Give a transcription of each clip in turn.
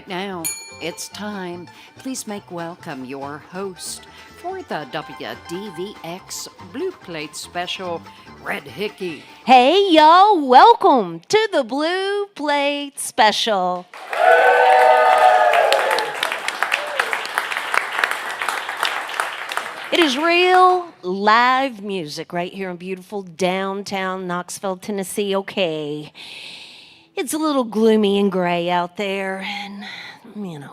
Now, it's time. Please make welcome your host for the WDVX Blue Plate Special, Red Hickey. Hey, y'all, welcome to the Blue Plate Special. It is real live music right here in beautiful downtown Knoxville, Tennessee. Okay, it's a little gloomy and gray out there, and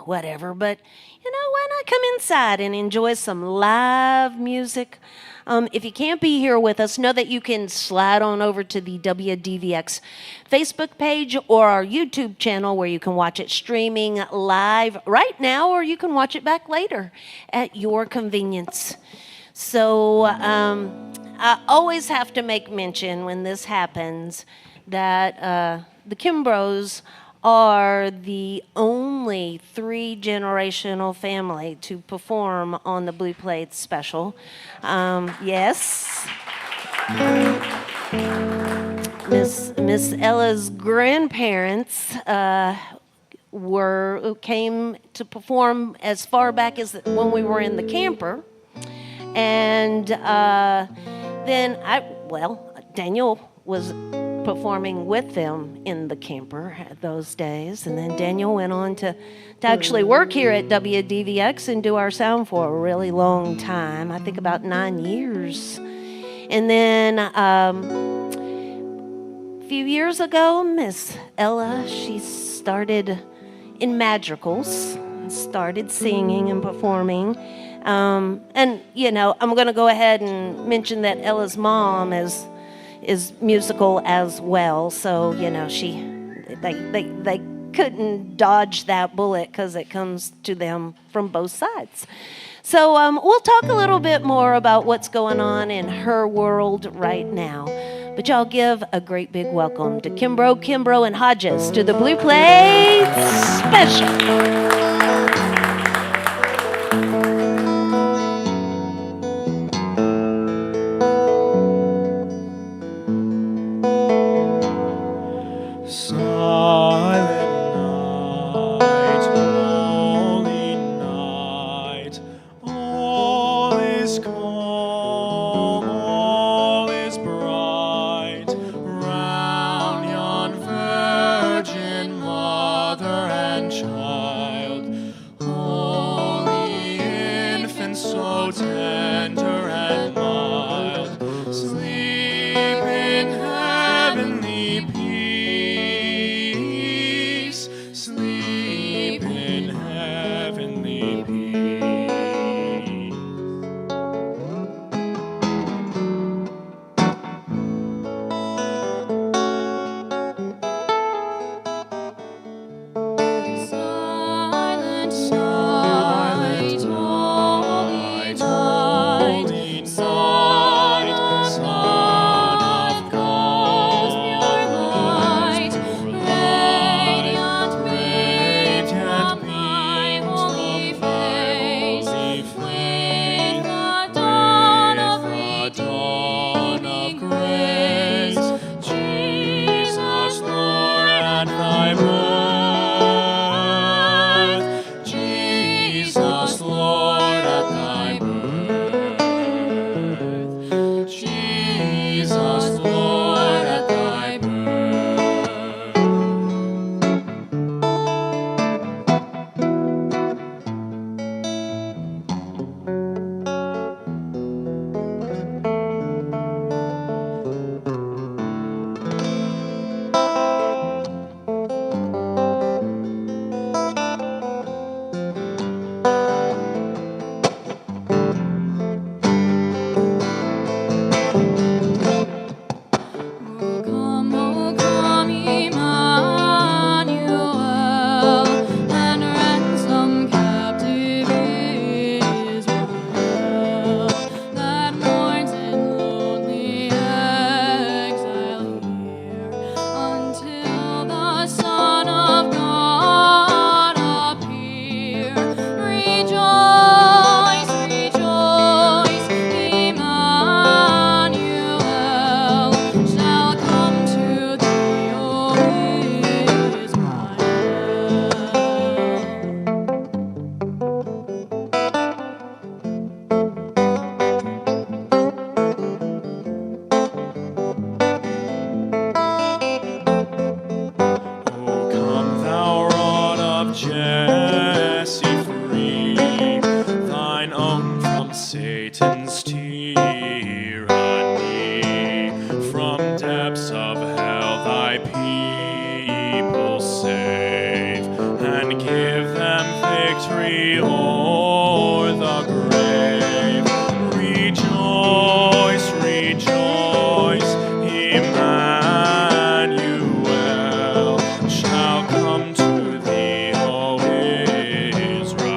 whatever, but why not come inside and enjoy some live music? If you can't be here with us, know that you can slide on over to the WDVX Facebook page or our YouTube channel where you can watch it streaming live right now, or you can watch it back later at your convenience. So I always have to make mention when this happens that the Kimbros are the only three-generational family to perform on the Blue Plate Special. Yes. Miss Ella's grandparents came to perform as far back as when we were in the camper. And then Daniel was performing with them in the camper those days. And then Daniel went on to actually work here at WDVX and do our sound for a really long time. I think about 9 years. And then a few years ago, Miss Ella, she started in madrigals, started singing and performing. I'm going to go ahead and mention that Ella's mom is musical as well, so they couldn't dodge that bullet because it comes to them from both sides. So we'll talk a little bit more about what's going on in her world right now. But y'all give a great big welcome to Kimbro and Hodges to the Blue Plate Special. victory o'er the grave. Rejoice, rejoice, Emmanuel shall come to thee, O Israel.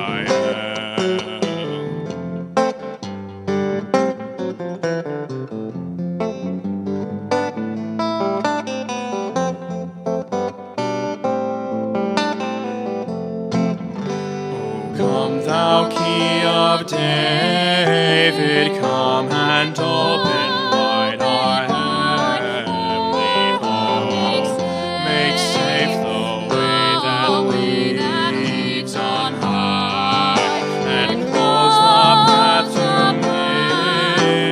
Come, thou Key of David, come and open wide our heavenly home. Make safe the way that leads on high, and close the path to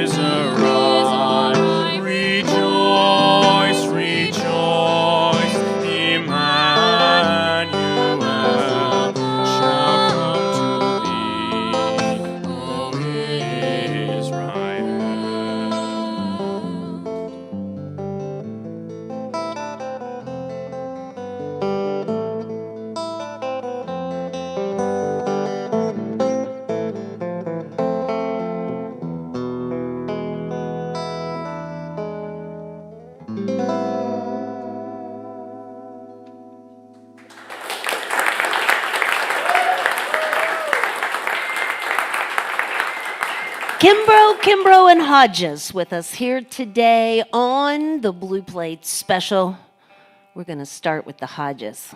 Israel. Rejoice, rejoice, Emmanuel shall come to thee, O Israel. Kimbro and Hodges with us here today on the Blue Plate Special. We're going to start with the Hodges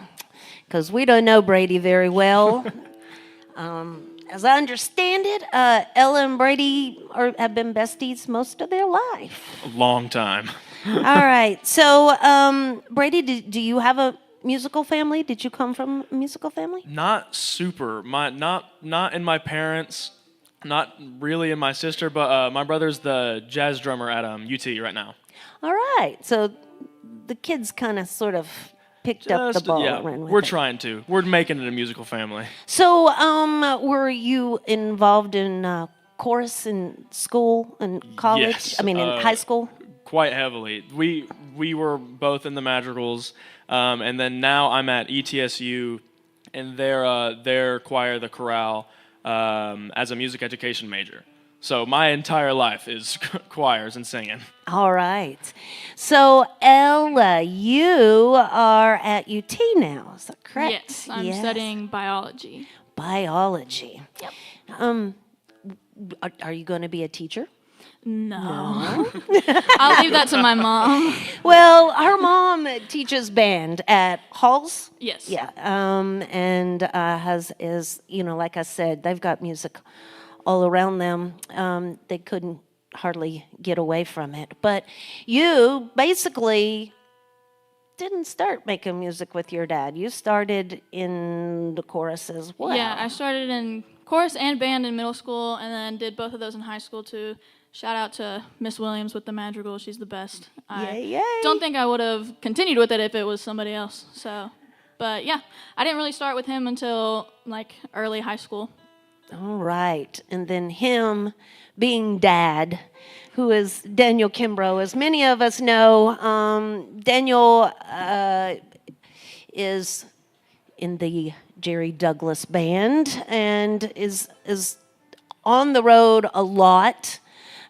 because we don't know Brady very well. As I understand it, Ella and Brady have been besties most of their life. A long time. All right. So, Brady, do you have a musical family? Did you come from a musical family? Not super. Not in my parents, not really in my sister, but my brother's the jazz drummer at UT right now. All right. So the kids kind of sort of picked up the ball yeah, and ran with we're it. trying to. We're making it a musical family. So, were you involved in chorus in school and college? Yes, I mean, in high school? Quite heavily. We were both in the madrigals, and then now I'm at ETSU, and their choir, the chorale, as a music education major. So my entire life is choirs and singing. All right. So, Ella, you are at UT now. Is that correct? Yes, I'm studying biology. Biology. Yep. Are you going to be a teacher? No. I'll leave that to my mom. Well, her mom teaches band at Halls. Yes. Yeah. And is like I said, they've got music all around them. They couldn't hardly get away from it. But you basically didn't start making music with your dad. You started in the chorus as well. Yeah, I started in chorus and band in middle school, and then did both of those in high school too. Shout out to Miss Williams with the madrigal. She's the best. Yay. Don't think I would have continued with it if it was somebody else. So, but yeah, I didn't really start with him until like early high school. All right. And then him being dad, who is Daniel Kimbro. As many of us know, Daniel is in the Jerry Douglas band and is on the road a lot.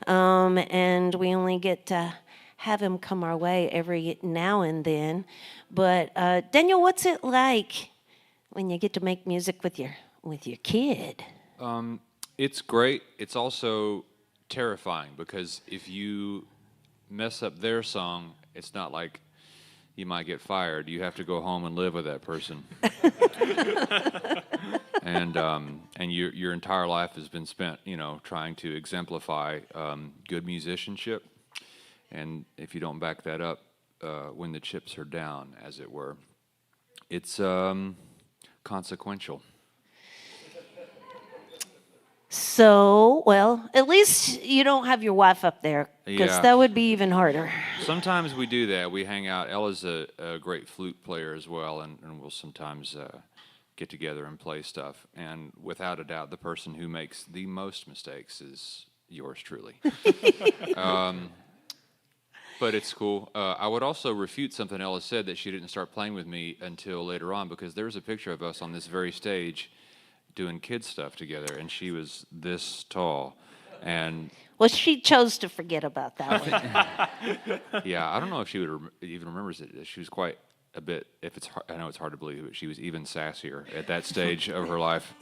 And we only get to have him come our way every now and then. But Daniel, what's it like when you get to make music with your kid? It's great. It's also terrifying because if you mess up their song, it's not like you might get fired. You have to go home and live with that person. And your entire life has been spent, trying to exemplify good musicianship. And if you don't back that up when the chips are down, as it were, it's consequential. So, well, at least you don't have your wife up there, because Yeah. that would be even harder. Sometimes we do that. We hang out. Ella's a great flute player as well, and we'll sometimes get together and play stuff. And without a doubt, the person who makes the most mistakes is yours truly. But it's cool. I would also refute something Ella said, that she didn't start playing with me until later on, because there's a picture of us on this very stage doing kid stuff together, and she was this tall, and Well, she chose to forget about that one. yeah, I don't know if she would even remembers it. She was quite a bit. If it's hard, I know it's hard to believe, but she was even sassier at that stage of her life.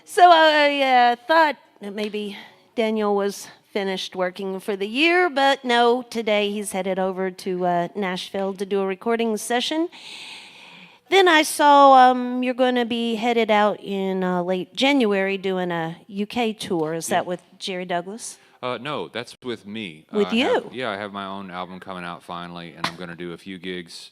So I thought that maybe Daniel was finished working for the year, but no, today he's headed over to Nashville to do a recording session. Then I saw you're going to be headed out in late January doing a UK tour. Is that with Jerry Douglas? No, that's with me. With you? I have my own album coming out finally, and I'm going to do a few gigs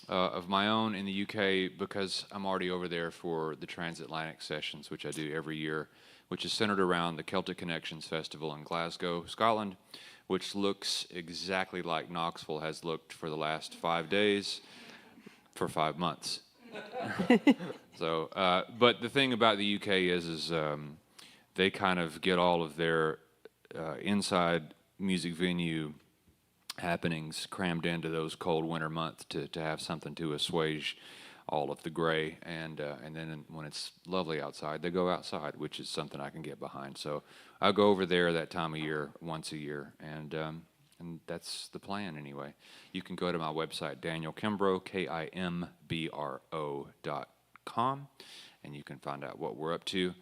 of my own in the UK because I'm already over there for the Transatlantic Sessions, which I do every year, which is centered around the Celtic Connections Festival in Glasgow, Scotland, which looks exactly like Knoxville has looked for the last 5 days for 5 months. So, but the thing about the UK is they kind of get all of their inside music venue happenings crammed into those cold winter months to have something to assuage all of the gray, and then when it's lovely outside, they go outside, which is something I can get behind. So I'll go over there that time of year, once a year, and that's the plan anyway. You can go to my website, Daniel Kimbro, KIMBRO.com, and you can find out what we're up to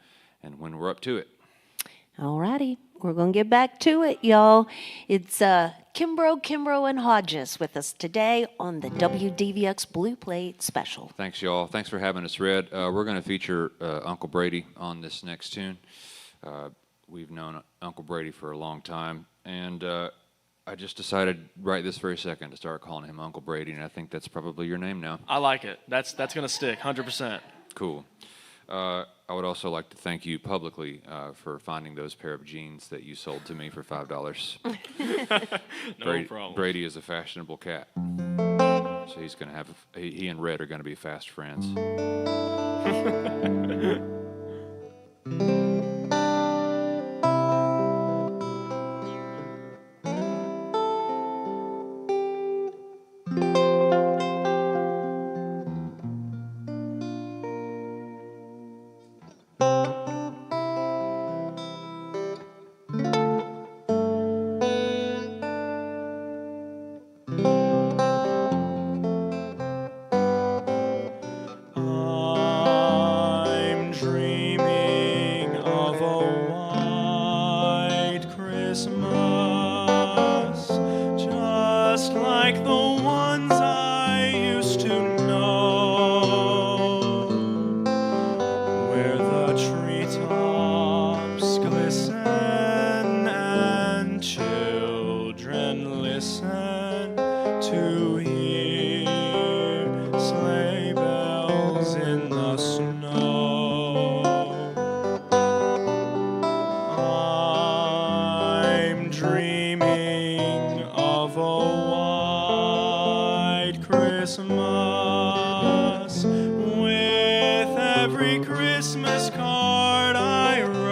and when we're up to it. All righty. We're going to get back to it, y'all. It's Kimbro and Hodges with us today on the WDVX Blue Plate Special. Thanks, y'all. Thanks for having us, Red. We're going to feature Uncle Brady on this next tune. We've known Uncle Brady for a long time, and I just decided right this very second to start calling him Uncle Brady, and I think that's probably your name now. I like it. That's going to stick, 100%. Cool. I would also like to thank you publicly for finding those pair of jeans that you sold to me for $5. No problem. Brady is a fashionable cat, so he's going to have. He and Red are going to be fast friends. I'm dreaming of a white Christmas, just like the ones I used to know, where the treetops glisten and children listen to hear sleigh bells in the snow. I'm dreaming of a white Christmas, with every Christmas card I write.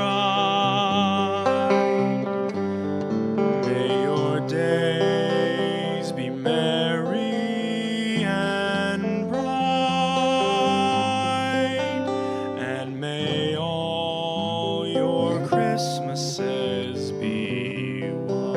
May your days be merry and bright, and may all your Christmases be white.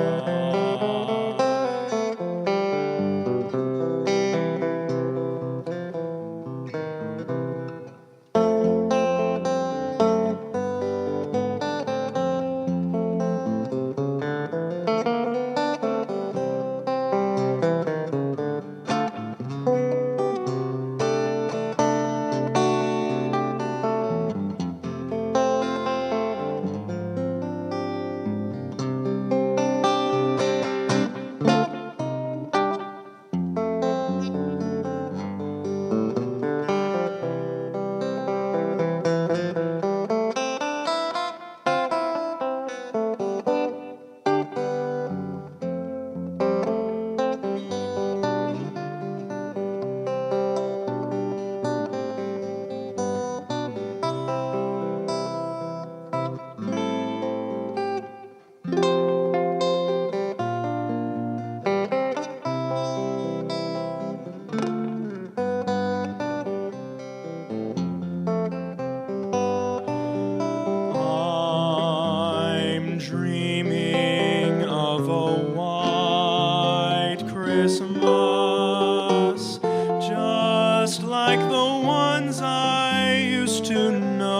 just like the ones I used to know,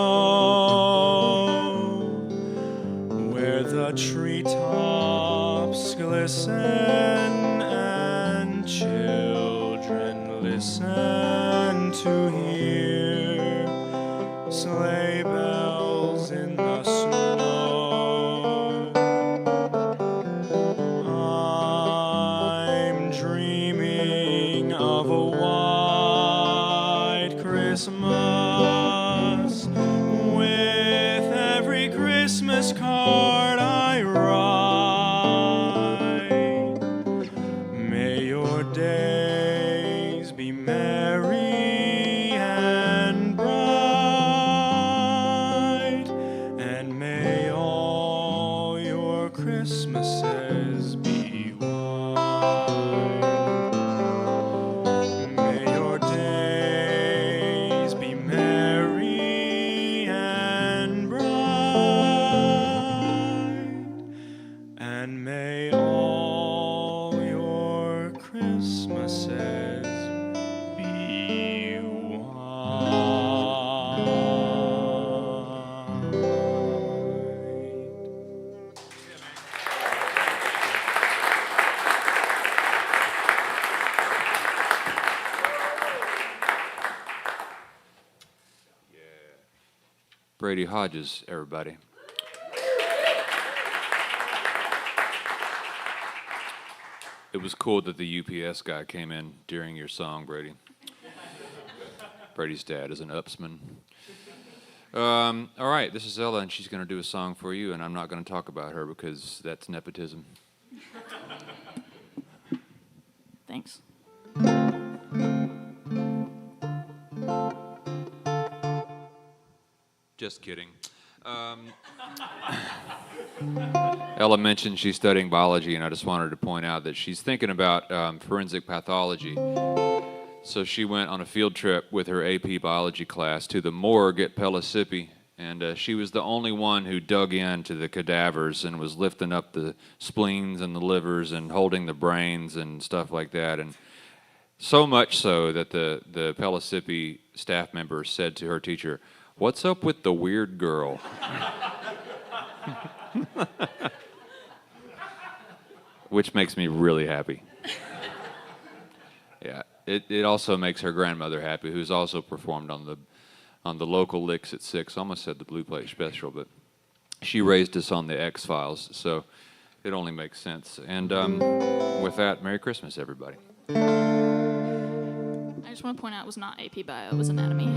where the treetops glisten and children listen to hear sleigh bells in the snow. I'm dreaming of a white Christmas with every Christmas card I write. May your days be merry and bright, and may all your Christmases be white. May your days be merry and bright, and may all your Christmases be white. Brady Hodges, everybody. It was cool that the UPS guy came in during your song, Brady. Brady's dad is an upsman. All right, this is Ella, and she's going to do a song for you, and I'm not going to talk about her because that's nepotism. Thanks. Just kidding. Ella mentioned she's studying biology, and I just wanted to point out that she's thinking about forensic pathology. So she went on a field trip with her AP biology class to the morgue at Pellissippi, and she was the only one who dug into the cadavers and was lifting up the spleens and the livers and holding the brains and stuff like that. And so much so that the Pellissippi staff member said to her teacher, "What's up with the weird girl?" Which makes me really happy. Yeah, it also makes her grandmother happy, who's also performed on the local Licks at 6. Almost said the Blue Plate Special, but she raised us on the X-Files, so it only makes sense. And with that, Merry Christmas, everybody. I just want to point out it was not AP Bio, it was anatomy.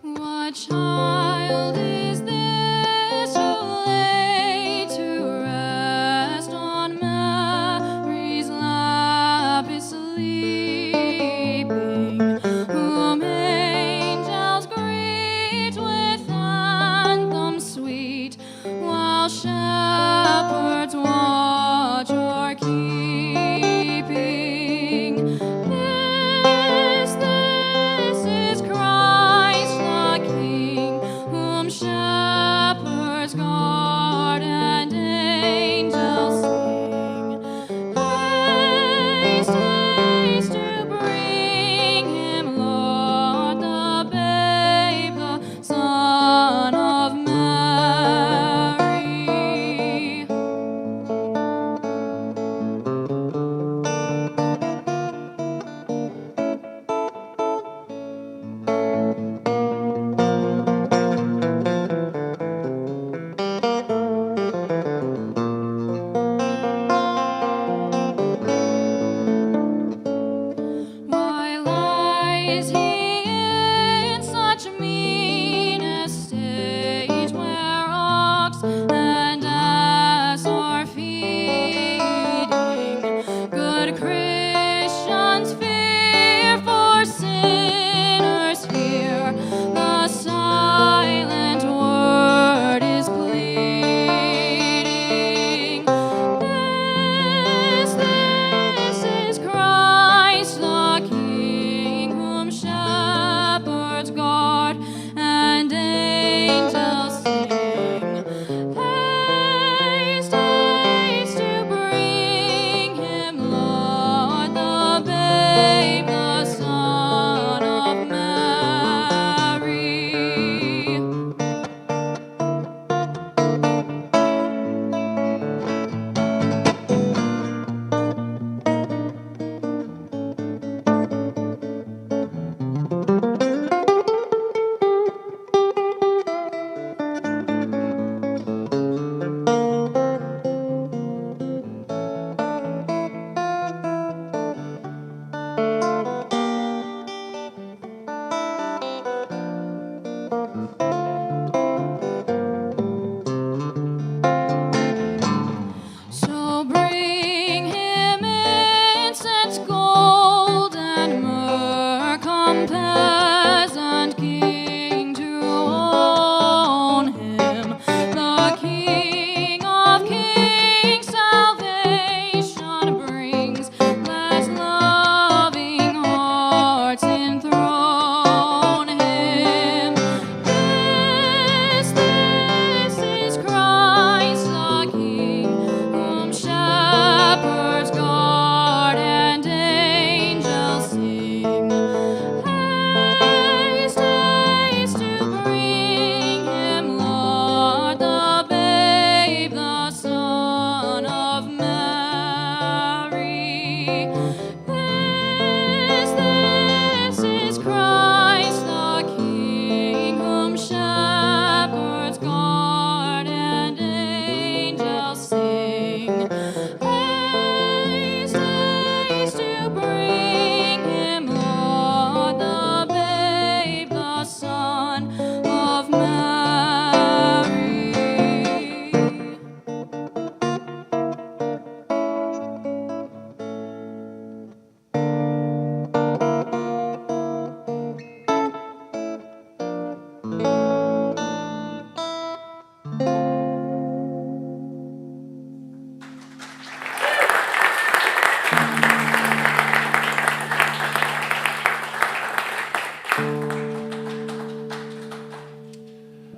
But what child is this who lay to rest on Mary's lap is sleeping, whom angels greet with anthems sweet, while shepherds watch o'er keeping? This is Christ the King, whom shepherds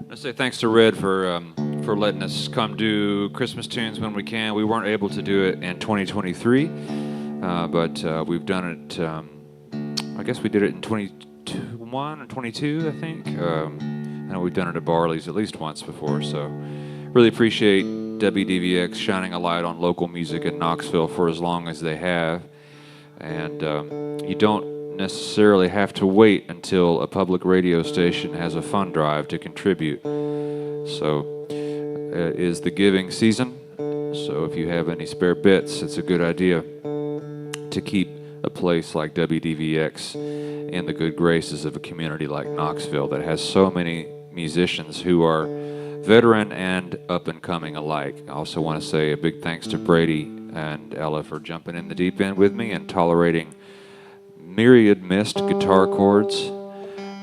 I say thanks to Red for letting us come do Christmas tunes when we can. We weren't able to do it in 2023, but we've done it. I guess we did it in 21 or 22, I think. I know we've done it at Barley's at least once before, so really appreciate WDVX shining a light on local music in Knoxville for as long as they have. And you don't necessarily have to wait until a public radio station has a fund drive to contribute. So it is the giving season, so if you have any spare bits, it's a good idea to keep a place like WDVX in the good graces of a community like Knoxville that has so many musicians who are veteran and up and coming alike. I also want to say a big thanks to Brady and Ella for jumping in the deep end with me and tolerating myriad missed guitar chords.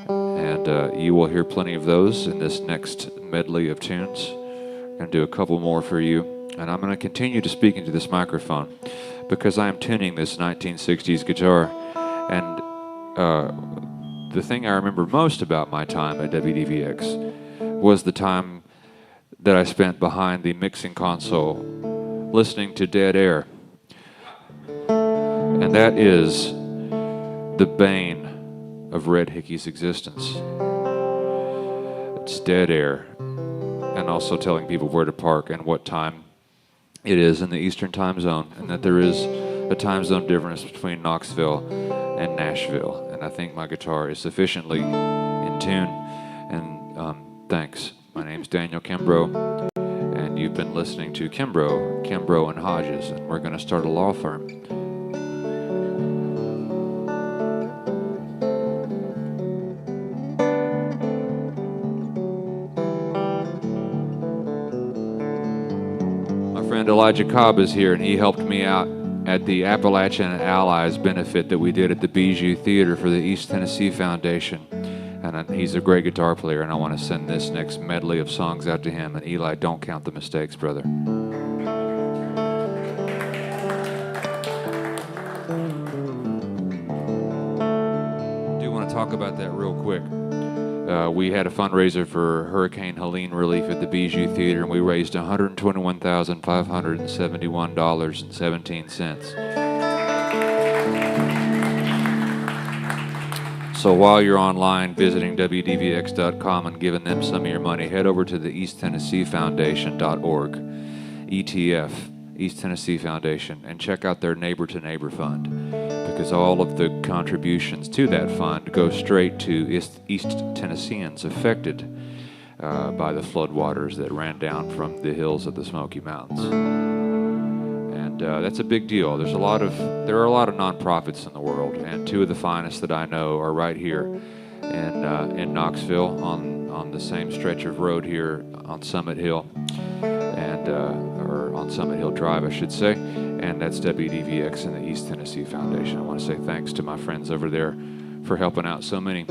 And you will hear plenty of those in this next medley of tunes. I'm going to do a couple more for you. And I'm going to continue to speak into this microphone because I am tuning this 1960s guitar. And the thing I remember most about my time at WDVX was the time that I spent behind the mixing console listening to Dead Air. And that is the bane of Red Hickey's existence. It's Dead Air. And also telling people where to park and what time it is in the Eastern time zone, and that there is a time zone difference between Knoxville and Nashville. And I think my guitar is sufficiently in tune. And thanks. My name's Daniel Kimbro, and you've been listening to Kimbro and Hodges, and we're going to start a law firm. My friend Elijah Cobb is here, and he helped me out at the Appalachian Allies benefit that we did at the Bijou Theater for the East Tennessee Foundation. And he's a great guitar player, and I want to send this next medley of songs out to him. And Eli, don't count the mistakes, brother. I do want to talk about that real quick. We had a fundraiser for Hurricane Helene relief at the Bijou Theater, and we raised $121,571.17. So while you're online visiting WDVX.com and giving them some of your money, head over to the East Tennessee Foundation.org, ETF, East Tennessee Foundation, and check out their Neighbor to Neighbor Fund, because all of the contributions to that fund go straight to East Tennesseans affected by the floodwaters that ran down from the hills of the Smoky Mountains. And that's a big deal. There are a lot of nonprofits in the world, and two of the finest that I know are right here in Knoxville on the same stretch of road here on Summit Hill, and or on Summit Hill Drive, I should say. And that's WDVX and the East Tennessee Foundation. I want to say thanks to my friends over there for helping out so many.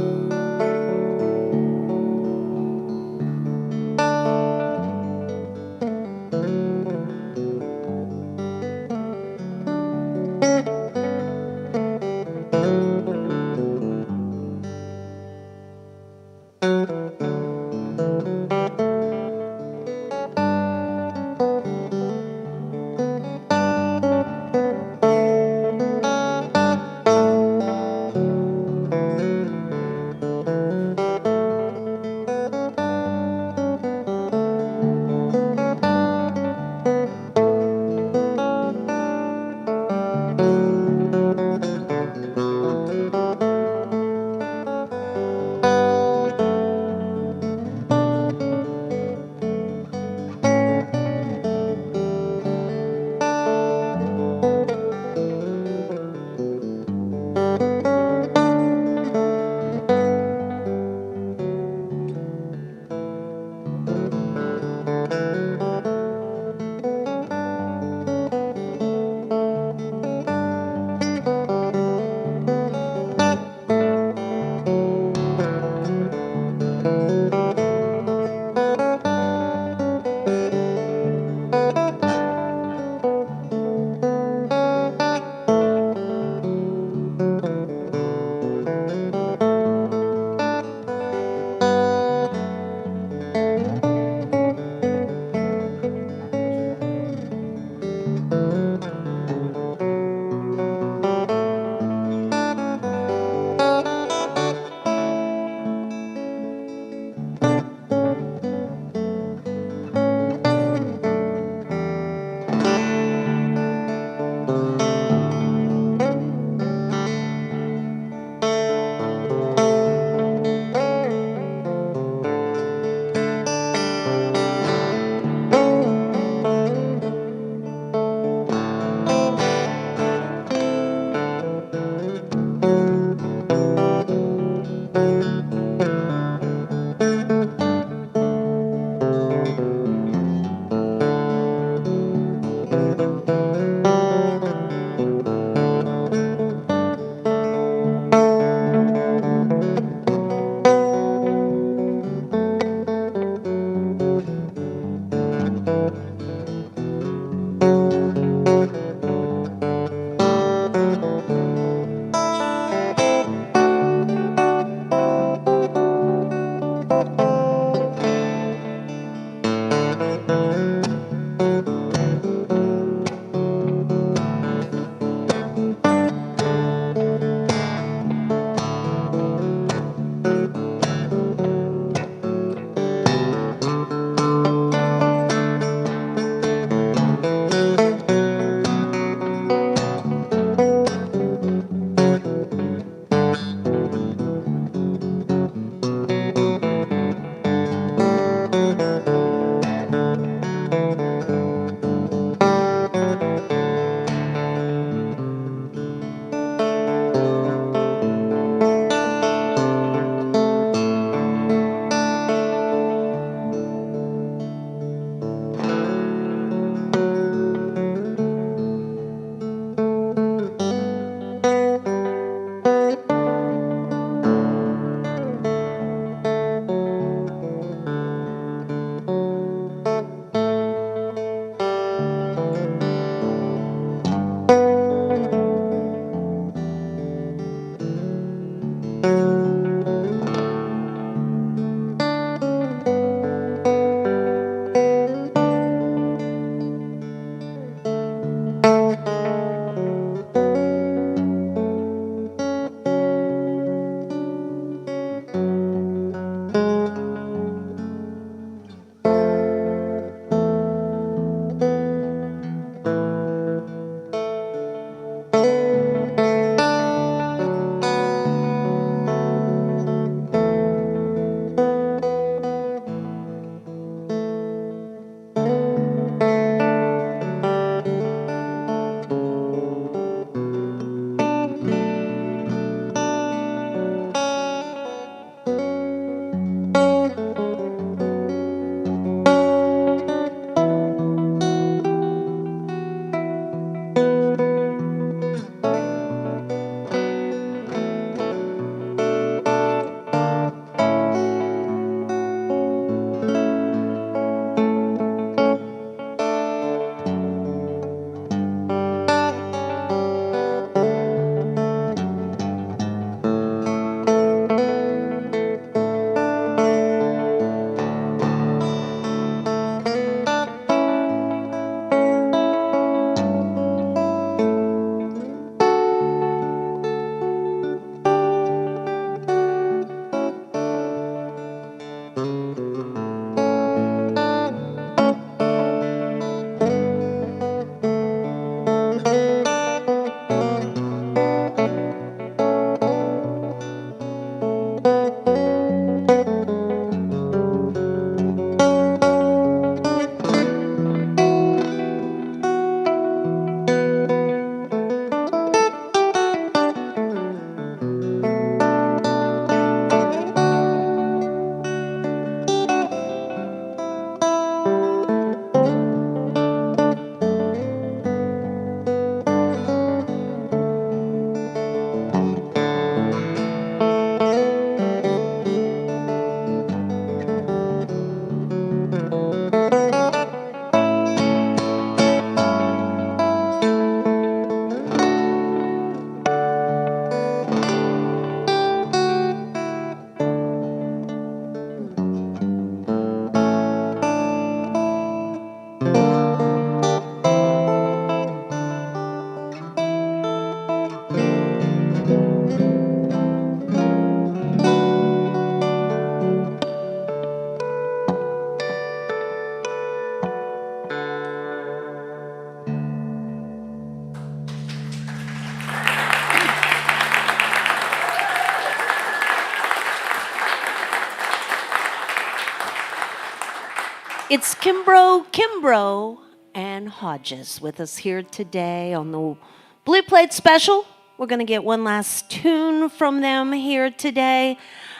It's Kimbro and Hodges with us here today on the Blue Plate Special. We're going to get one last tune from them here today.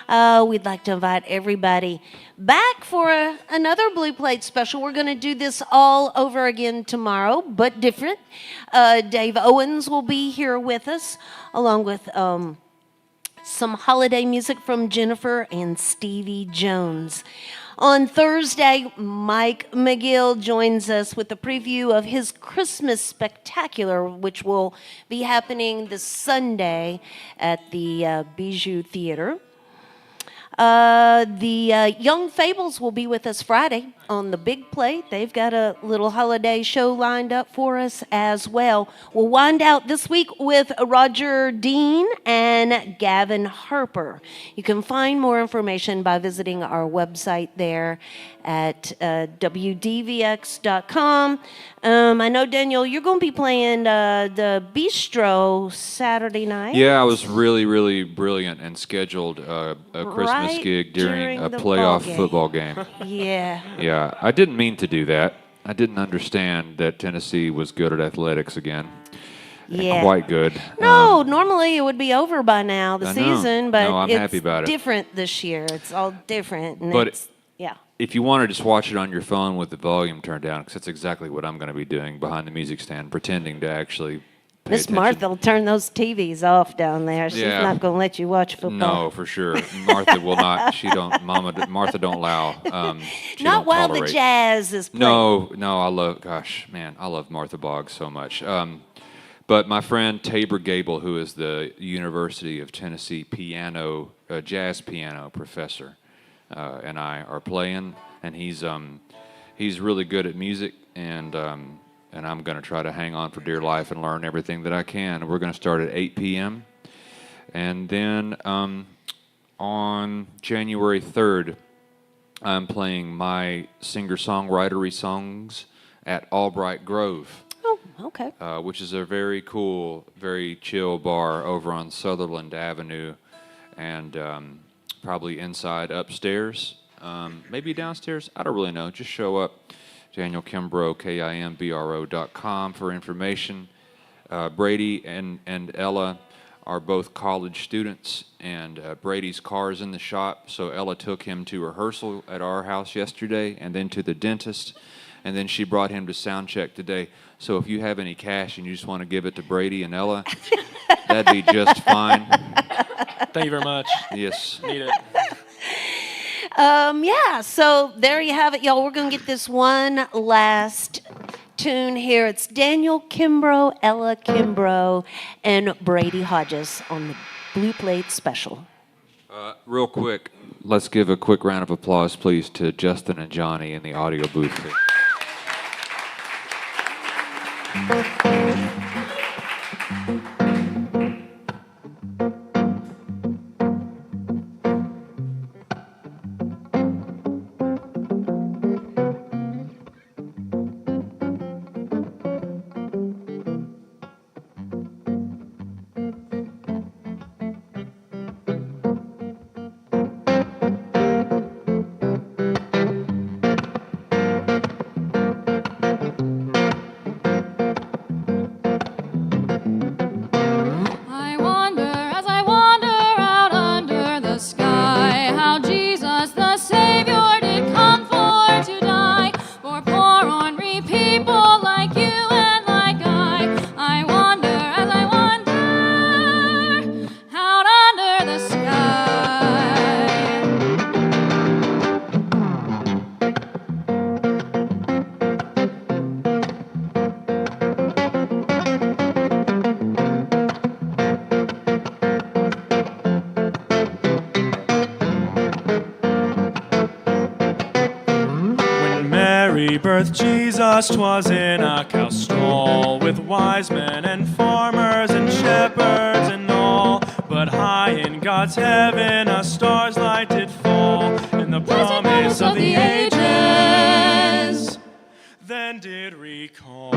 We'd like to invite everybody back for another Blue Plate Special. We're going to do this all over again tomorrow, but different. Dave Owens will be here with us, along with some holiday music from Jennifer and Stevie Jones. On Thursday, Mike McGill joins us with a preview of his Christmas Spectacular, which will be happening this Sunday at the Bijou Theater. The Young Fables will be with us Friday on the big plate. They've got a little holiday show lined up for us as well. We'll wind out this week with Roger Dean and Gavin Harper. You can find more information by visiting our website there at WDVX.com. I know, Daniel, you're going to be playing the Bistro Saturday night. Yeah, I was really, really brilliant and scheduled a Christmas gig during a playoff football game. Yeah. Yeah, I didn't mean to do that. I didn't understand that Tennessee was good at athletics again. Yeah. And quite good. No, normally it would be over by now, the I know. season, but No, I'm it's happy about it. different this year. It's all different. And But it's, yeah. If you want to just watch it on your phone with the volume turned down, because that's exactly what I'm going to be doing behind the music stand, pretending to actually pay Miss attention. Martha will turn those TVs off down there. She's Yeah. not going to let you watch football. No, for sure. Martha will not. Martha don't allow. She Not don't while tolerate. the jazz is playing. No, I love Martha Boggs so much. But my friend Tabor Gable, who is the University of Tennessee jazz piano professor, and I are playing, and he's really good at music, and I'm going to try to hang on for dear life and learn everything that I can. We're going to start at 8 p.m. And then on January 3rd, I'm playing my singer-songwritery songs at Albright Grove, Oh, okay. which is a very cool, very chill bar over on Sutherland Avenue, and probably inside upstairs, maybe downstairs. I don't really know. Just show up. Daniel Kimbro, KIMBRO.com for information. Brady and Ella are both college students, and Brady's car's in the shop, so Ella took him to rehearsal at our house yesterday, and then to the dentist, and then she brought him to sound check today. So if you have any cash and you just want to give it to Brady and Ella, that'd be just fine. Thank you very much. Yes. Need it. Yeah, so there you have it, y'all. We're going to get this one last tune here. It's Daniel Kimbro, Ella Kimbro, and Brady Hodges on the Blue Plate Special. Real quick, let's give a quick round of applause, please, to Justin and Johnny in the audio booth here. birthed Jesus, 'twas in a cow stall, with wise men and farmers and shepherds and all. But high in God's heaven a star's light did fall, in the promise of the ages, then did recall.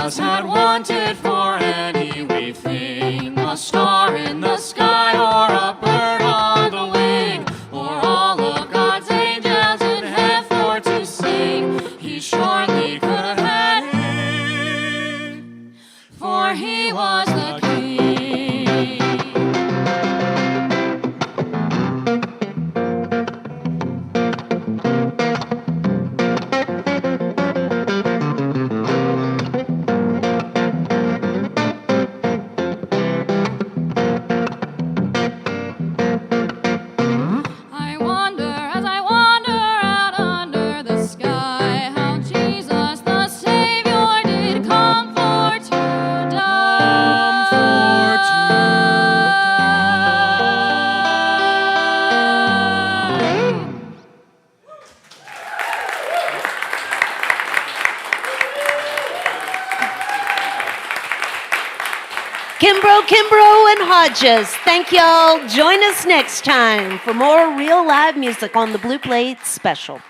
Jesus had wanted for any wee thing, a star in the sky or a bird on the wing, or all of God's angels in heaven for to sing, he surely could have had it, for he was the King. I wonder, as I wander out under the sky, how Jesus the Savior did come for to die. Kimbro and Hodges. Thank y'all. Join us next time for more real live music on the Blue Plate Special.